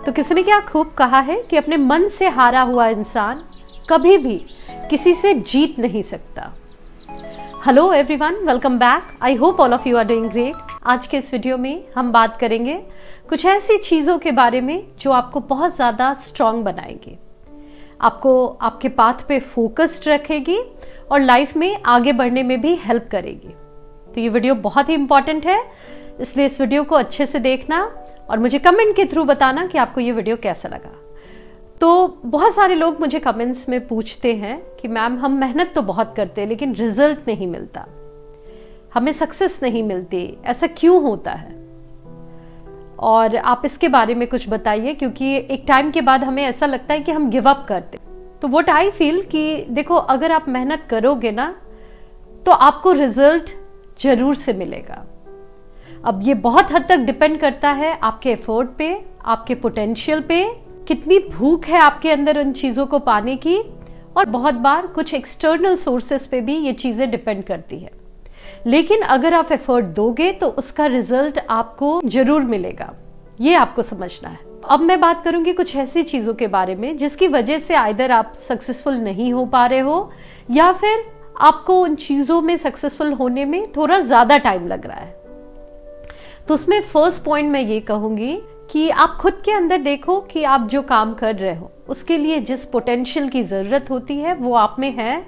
तो किसी ने क्या खूब कहा है कि अपने मन से हारा हुआ इंसान कभी भी किसी से जीत नहीं सकता। Hello everyone, welcome back. I hope all of you are doing great. आज के इस वीडियो में हम बात करेंगे कुछ ऐसी चीज़ों के बारे में जो आपको बहुत ज़्यादा स्ट्रांग बनाएंगी, आपको आपके पाथ पे फोकस्ड रखेगी और लाइफ में आगे बढ़ने में भी हेल्प करेगी। तो ये वीडियो बहुत ही इंपॉर्टेंट है, इसलिए इस वीडियो को अच्छे से देखना और मुझे कमेंट के थ्रू बताना कि आपको ये वीडियो कैसा लगा। तो बहुत सारे लोग मुझे कमेंट्स में पूछते हैं कि मैम हम मेहनत तो बहुत करते हैं लेकिन रिजल्ट नहीं मिलता, हमें सक्सेस नहीं मिलती, ऐसा क्यों होता है? और आप इसके बारे में कुछ बताइए, क्योंकि एक टाइम के बाद हमें ऐसा लगता है कि हम गिव अप करते। तो व्हाट आई फील कि देखो, अगर आप मेहनत करोगे ना तो आपको रिजल्ट जरूर से मिलेगा। अब ये बहुत हद तक डिपेंड करता है आपके एफर्ट पे, आपके पोटेंशियल पे, कितनी भूख है आपके अंदर उन चीजों को पाने की, और बहुत बार कुछ एक्सटर्नल सोर्सेस पे भी ये चीजें डिपेंड करती है। लेकिन अगर आप एफर्ट दोगे तो उसका रिजल्ट आपको जरूर मिलेगा, ये आपको समझना है। अब मैं बात करूंगी कुछ ऐसी चीजों के बारे में जिसकी वजह से आइदर आप सक्सेसफुल नहीं हो पा रहे हो या फिर आपको उन चीजों में सक्सेसफुल होने में थोड़ा ज्यादा टाइम लग रहा है। तो उसमें फर्स्ट पॉइंट मैं ये कहूंगी कि आप खुद के अंदर देखो कि आप जो काम कर रहे हो उसके लिए जिस पोटेंशियल की जरूरत होती है वो आप में है,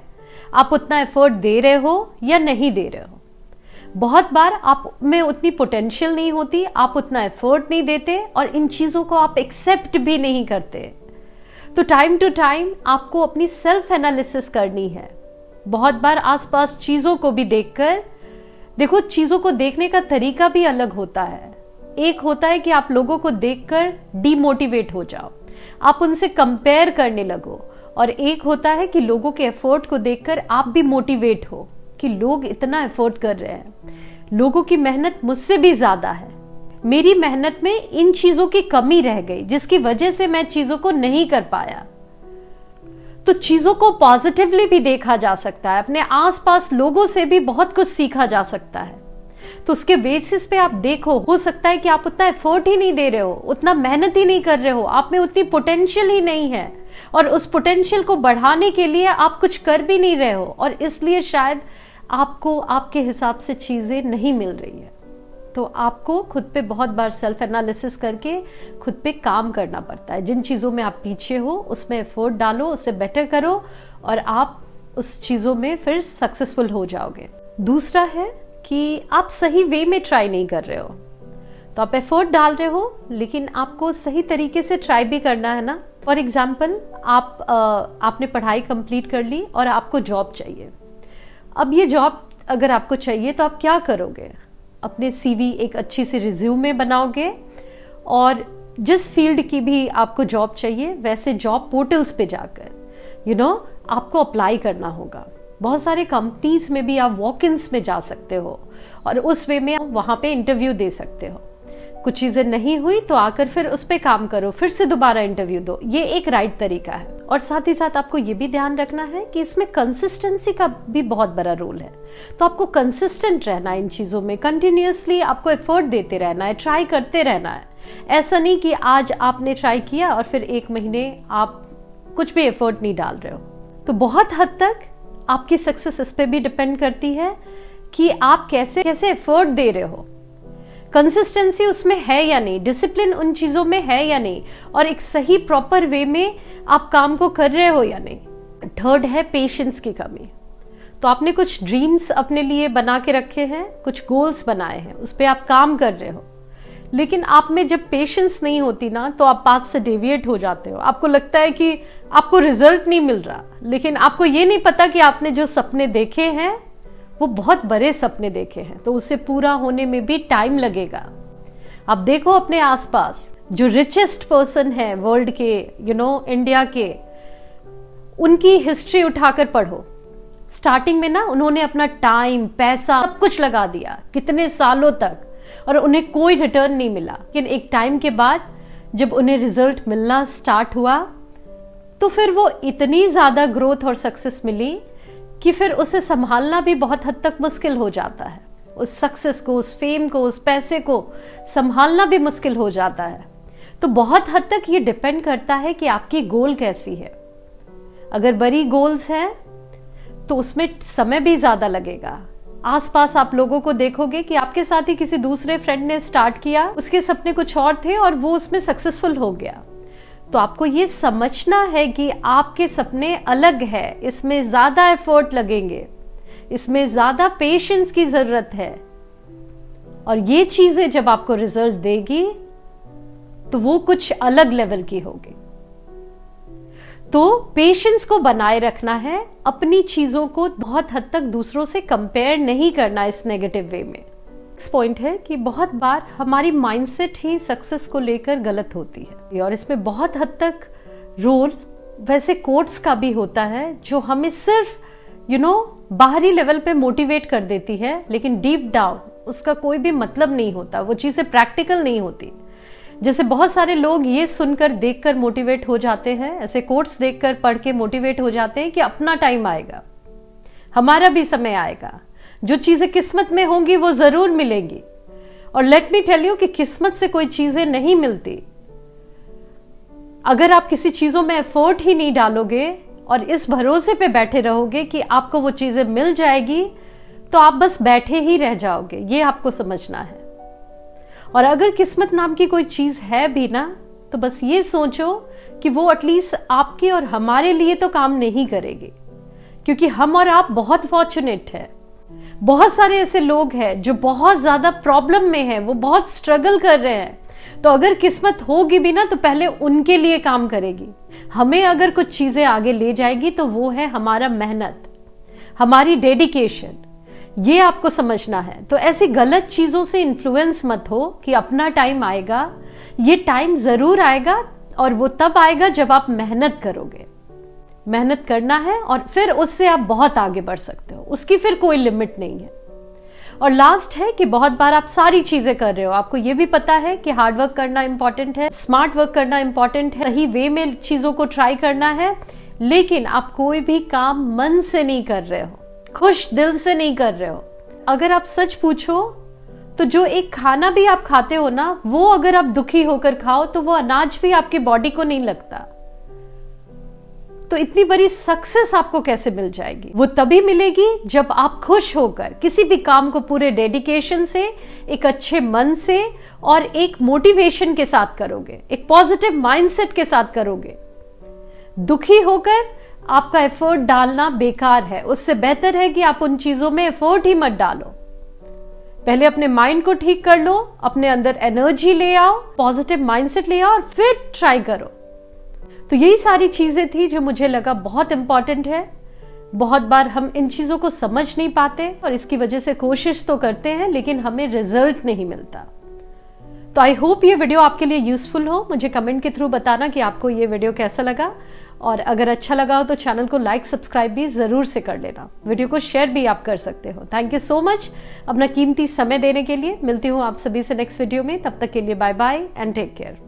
आप उतना एफर्ट दे रहे हो या नहीं दे रहे हो। बहुत बार आप में उतनी पोटेंशियल नहीं होती, आप उतना एफर्ट नहीं देते और इन चीजों को आप एक्सेप्ट भी नहीं करते। तो टाइम टू टाइम आपको अपनी सेल्फ एनालिसिस करनी है। बहुत बार आसपास चीजों को भी देखकर देखो, चीजों को देखने का तरीका भी अलग होता है। एक होता है कि आप लोगों को देखकर डीमोटिवेट हो जाओ, आप उनसे कंपेयर करने लगो, और एक होता है कि लोगों के एफर्ट को देखकर आप भी मोटिवेट हो कि लोग इतना एफर्ट कर रहे हैं, लोगों की मेहनत मुझसे भी ज्यादा है, मेरी मेहनत में इन चीजों की कमी रह गई जिसकी वजह से मैं चीजों को नहीं कर पाया। तो चीजों को पॉजिटिवली भी देखा जा सकता है, अपने आसपास लोगों से भी बहुत कुछ सीखा जा सकता है। तो उसके बेसिस पे आप देखो, हो सकता है कि आप उतना एफर्ट ही नहीं दे रहे हो, उतना मेहनत ही नहीं कर रहे हो, आप में उतनी पोटेंशियल ही नहीं है, और उस पोटेंशियल को बढ़ाने के लिए आप कुछ कर भी नहीं रहे हो, और इसलिए शायद आपको आपके हिसाब से चीजें नहीं मिल रही है। तो आपको खुद पे बहुत बार सेल्फ एनालिसिस करके खुद पे काम करना पड़ता है। जिन चीज़ों में आप पीछे हो उसमें एफर्ट डालो, उससे बेटर करो, और आप उस चीज़ों में फिर सक्सेसफुल हो जाओगे। दूसरा है कि आप सही वे में ट्राई नहीं कर रहे हो। तो आप एफर्ट डाल रहे हो लेकिन आपको सही तरीके से ट्राई भी करना है ना। फॉर एग्जाम्पल, आपने पढ़ाई कंप्लीट कर ली और आपको जॉब चाहिए। अब ये जॉब अगर आपको चाहिए तो आप क्या करोगे? अपने सीवी एक अच्छी सी रिज्यूमे बनाओगे और जिस फील्ड की भी आपको जॉब चाहिए वैसे जॉब पोर्टल्स पे जाकर आपको अप्लाई करना होगा। बहुत सारे कंपनीज में भी आप वॉक इन्स में जा सकते हो और उस वे में आप वहां पे इंटरव्यू दे सकते हो। कुछ चीजें नहीं हुई तो आकर फिर उस पे काम करो, फिर से दोबारा इंटरव्यू दो। ये एक राइट तरीका है। और साथ ही साथ आपको ये भी ध्यान रखना है कि इसमें कंसिस्टेंसी का भी बहुत बड़ा रोल है। तो आपको कंसिस्टेंट रहना है इन चीजों में, कंटिन्यूअसली आपको एफर्ट देते रहना है, ट्राई करते रहना है। ऐसा नहीं कि आज आपने ट्राई किया और फिर एक महीने आप कुछ भी एफर्ट नहीं डाल रहे हो। तो बहुत हद तक आपकी सक्सेस इस पे भी डिपेंड करती है कि आप कैसे कैसे एफर्ट दे रहे हो, कंसिस्टेंसी उसमें है या नहीं, डिसिप्लिन उन चीजों में है या नहीं, और एक सही प्रॉपर वे में आप काम को कर रहे हो या नहीं। थर्ड है पेशेंस की कमी। तो आपने कुछ ड्रीम्स अपने लिए बना के रखे हैं, कुछ गोल्स बनाए हैं, उस पर आप काम कर रहे हो, लेकिन आप में जब पेशेंस नहीं होती ना तो आप पाथ से डेविएट हो जाते हो। आपको लगता है कि आपको रिजल्ट नहीं मिल रहा, लेकिन आपको ये नहीं पता कि आपने जो सपने देखे हैं वो बहुत बड़े सपने देखे हैं, तो उसे पूरा होने में भी टाइम लगेगा। आप देखो अपने आसपास जो रिचेस्ट पर्सन है वर्ल्ड के, इंडिया के, उनकी हिस्ट्री उठाकर पढ़ो। स्टार्टिंग में ना उन्होंने अपना टाइम, पैसा, सब कुछ लगा दिया कितने सालों तक, और उन्हें कोई रिटर्न नहीं मिला। लेकिन एक टाइम के बाद जब उन्हें रिजल्ट मिलना स्टार्ट हुआ तो फिर वो इतनी ज्यादा ग्रोथ और सक्सेस मिली कि फिर उसे संभालना भी बहुत हद तक मुश्किल हो जाता है। उस सक्सेस को, उस फेम को, उस पैसे को संभालना भी मुश्किल हो जाता है। तो बहुत हद तक ये डिपेंड करता है कि आपकी गोल कैसी है। अगर बड़ी गोल्स हैं तो उसमें समय भी ज्यादा लगेगा। आसपास आप लोगों को देखोगे कि आपके साथ ही किसी दूसरे फ्रेंड ने स्टार्ट किया, उसके सपने कुछ और थे और वो उसमें सक्सेसफुल हो गया। तो आपको ये समझना है कि आपके सपने अलग है, इसमें ज्यादा एफर्ट लगेंगे, इसमें ज्यादा पेशेंस की जरूरत है, और ये चीजें जब आपको रिजल्ट देगी तो वो कुछ अलग लेवल की होगी। तो पेशेंस को बनाए रखना है, अपनी चीजों को बहुत हद तक दूसरों से कंपेयर नहीं करना इस नेगेटिव वे में। नेक्स्ट पॉइंट है कि बहुत बार हमारी माइंडसेट ही सक्सेस को लेकर गलत होती है, और इसमें बहुत हद तक रोल वैसे कोट्स का भी होता है जो हमें सिर्फ बाहरी लेवल पे मोटिवेट कर देती है, लेकिन डीप डाउन उसका कोई भी मतलब नहीं होता, वो चीजें प्रैक्टिकल नहीं होती। जैसे बहुत सारे लोग ये सुनकर देखकर मोटिवेट हो जाते हैं, ऐसे कोट्स देखकर पढ़ के मोटिवेट हो जाते हैं कि अपना टाइम आएगा, हमारा भी समय आएगा, जो चीजें किस्मत में होंगी वो जरूर मिलेंगी। और लेट मी टेल यू कि किस्मत से कोई चीजें नहीं मिलती। अगर आप किसी चीजों में एफर्ट ही नहीं डालोगे और इस भरोसे पे बैठे रहोगे कि आपको वो चीजें मिल जाएगी, तो आप बस बैठे ही रह जाओगे। ये आपको समझना है। और अगर किस्मत नाम की कोई चीज है भी ना, तो बस ये सोचो कि वो एटलीस्ट आपके और हमारे लिए तो काम नहीं करेगी, क्योंकि हम और आप बहुत फॉर्चुनेट है। बहुत सारे ऐसे लोग हैं जो बहुत ज्यादा प्रॉब्लम में हैं, वो बहुत स्ट्रगल कर रहे हैं। तो अगर किस्मत होगी भी ना, तो पहले उनके लिए काम करेगी। हमें अगर कुछ चीजें आगे ले जाएगी तो वो है हमारा मेहनत, हमारी डेडिकेशन। ये आपको समझना है। तो ऐसी गलत चीजों से इन्फ्लुएंस मत हो कि अपना टाइम आएगा। ये टाइम जरूर आएगा, और वो तब आएगा जब आप मेहनत करोगे। मेहनत करना है और फिर उससे आप बहुत आगे बढ़ सकते हो, उसकी फिर कोई लिमिट नहीं है। और लास्ट है कि बहुत बार आप सारी चीजें कर रहे हो, आपको ये भी पता है कि हार्ड वर्क करना इंपॉर्टेंट है, स्मार्ट वर्क करना इंपॉर्टेंट है, सही वे में चीजों को ट्राई करना है, लेकिन आप कोई भी काम मन से नहीं कर रहे हो, खुश दिल से नहीं कर रहे हो। अगर आप सच पूछो तो जो एक खाना भी आप खाते हो ना, वो अगर आप दुखी होकर खाओ तो वो अनाज भी आपकी बॉडी को नहीं लगता। तो इतनी बड़ी सक्सेस आपको कैसे मिल जाएगी? वो तभी मिलेगी जब आप खुश होकर किसी भी काम को पूरे डेडिकेशन से, एक अच्छे मन से और एक मोटिवेशन के साथ करोगे, एक पॉजिटिव माइंडसेट के साथ करोगे। दुखी होकर आपका एफर्ट डालना बेकार है। उससे बेहतर है कि आप उन चीजों में एफर्ट ही मत डालो। पहले अपने माइंड को ठीक कर लो, अपने अंदर एनर्जी ले आओ, पॉजिटिव माइंडसेट ले आओ और फिर ट्राई करो। तो यही सारी चीजें थी जो मुझे लगा बहुत इंपॉर्टेंट है। बहुत बार हम इन चीजों को समझ नहीं पाते और इसकी वजह से कोशिश तो करते हैं, लेकिन हमें रिजल्ट नहीं मिलता। तो आई होप ये वीडियो आपके लिए यूजफुल हो। मुझे कमेंट के थ्रू बताना कि आपको ये वीडियो कैसा लगा, और अगर अच्छा लगा हो तो चैनल को लाइक सब्सक्राइब भी जरूर से कर लेना। वीडियो को शेयर भी आप कर सकते हो। थैंक यू सो मच अपना कीमती समय देने के लिए। मिलती हूँ आप सभी से नेक्स्ट वीडियो में। तब तक के लिए bye bye and take care.